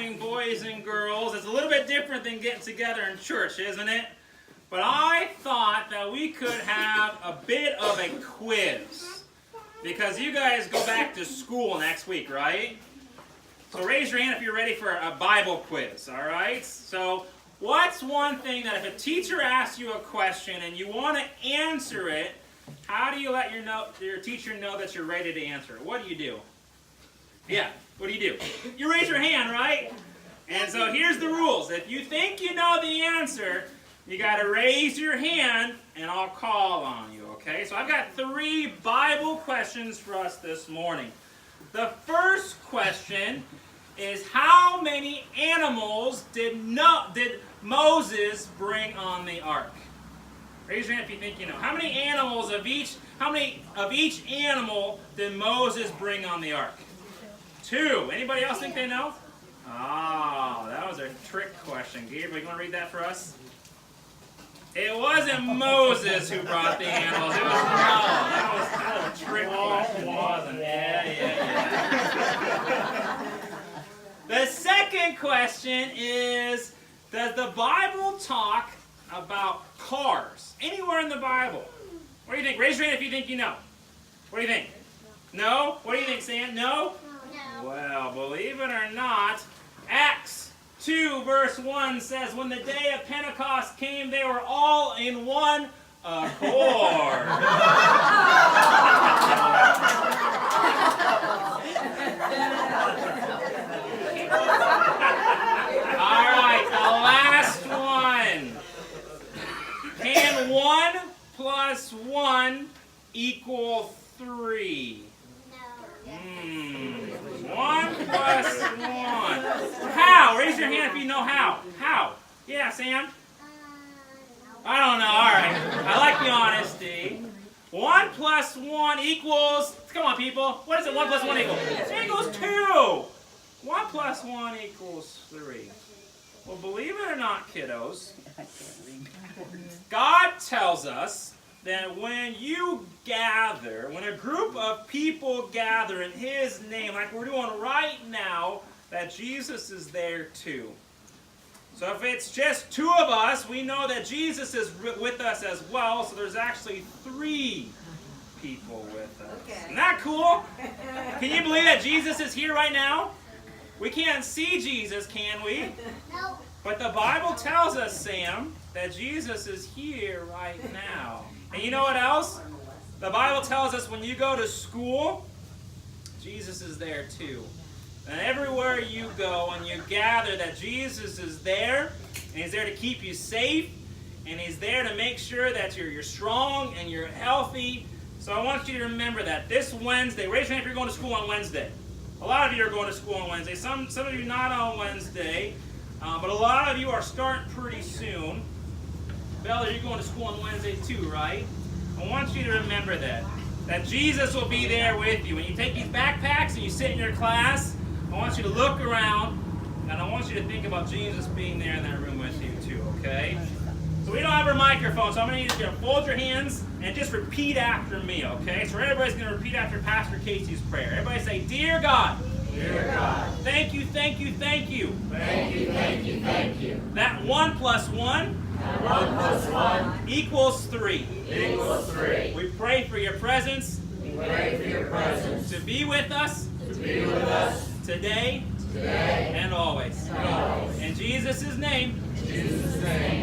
morning, boys and girls. It's a little bit different than getting together in church, isn't it? But I thought that we could have a bit of a quiz. Because you guys go back to school next week, right? So raise your hand if you're ready for a Bible quiz, all right? So what's one thing that if a teacher asks you a question and you want to answer it, how do you let your teacher know that you're ready to answer it? What do you do? Yeah, what do? You raise your hand, right? And so here's the rules. If you think you know the answer, you got to raise your hand and I'll call on you, okay? So I've got 3 Bible questions for us this morning. The first question is, how many animals did Moses bring on the ark? Raise your hand if you think you know. How many of each animal did Moses bring on the ark? 2. Anybody else think they know? Oh, that was a trick question. Gabriel, you want to read that for us? It wasn't Moses who brought the animals. It was Noah. That was kind of a trick question, wasn't it? Yeah. The second question is, does the Bible talk about cars? Anywhere in the Bible? What do you think? Raise your hand if you think you know. What do you think? No? What do you think, Sam? No? No. Well, believe it or not, Acts 2 verse 1 says, when the day of Pentecost came, they were all in one accord. All right, the last one. Can 1 plus 1 equal 3? No. 1 plus 1. How? Raise your hand if you know how. How? Yeah, Sam? I don't know. All right. I like the honesty. 1 plus 1 equals... Come on, people. What is it 1 plus 1 equals? It equals 2. 1 plus 1 equals 3. Well, believe it or not, kiddos, God tells us that when you gather, when a group of people gather in His name, like we're doing right now, that Jesus is there too. So if it's just 2 of us, we know that Jesus is with us as well, so there's actually 3 people with us. Okay. Isn't that cool? Can you believe that Jesus is here right now? We can't see Jesus, can we? No. But the Bible tells us, Sam, that Jesus is here right now. And you know what else? The Bible tells us when you go to school, Jesus is there too. And everywhere you go and you gather, that Jesus is there, and He's there to keep you safe, and He's there to make sure that you're strong and you're healthy. So I want you to remember that this Wednesday, raise your hand if you're going to school on Wednesday. A lot of you are going to school on Wednesday. Some of you not on Wednesday, but a lot of you are starting pretty soon. Bella, you're going to school on Wednesday too, right? I want you to remember that Jesus will be there with you. When you take these backpacks and you sit in your class, I want you to look around, and I want you to think about Jesus being there in that room with you too, okay? So we don't have our microphone, so I'm going to need you to fold your hands and just repeat after me, okay? So everybody's going to repeat after Pastor Casey's prayer. Everybody say, Dear God. Dear God. Thank you, thank you, thank you. Thank you, thank you, thank you. That 1 plus 1. 1 plus 1 equals 3. equals 3. We pray for your presence. We pray for your presence To be with us. to be with us Today. today And always. and always. In Jesus' name. In Jesus' name.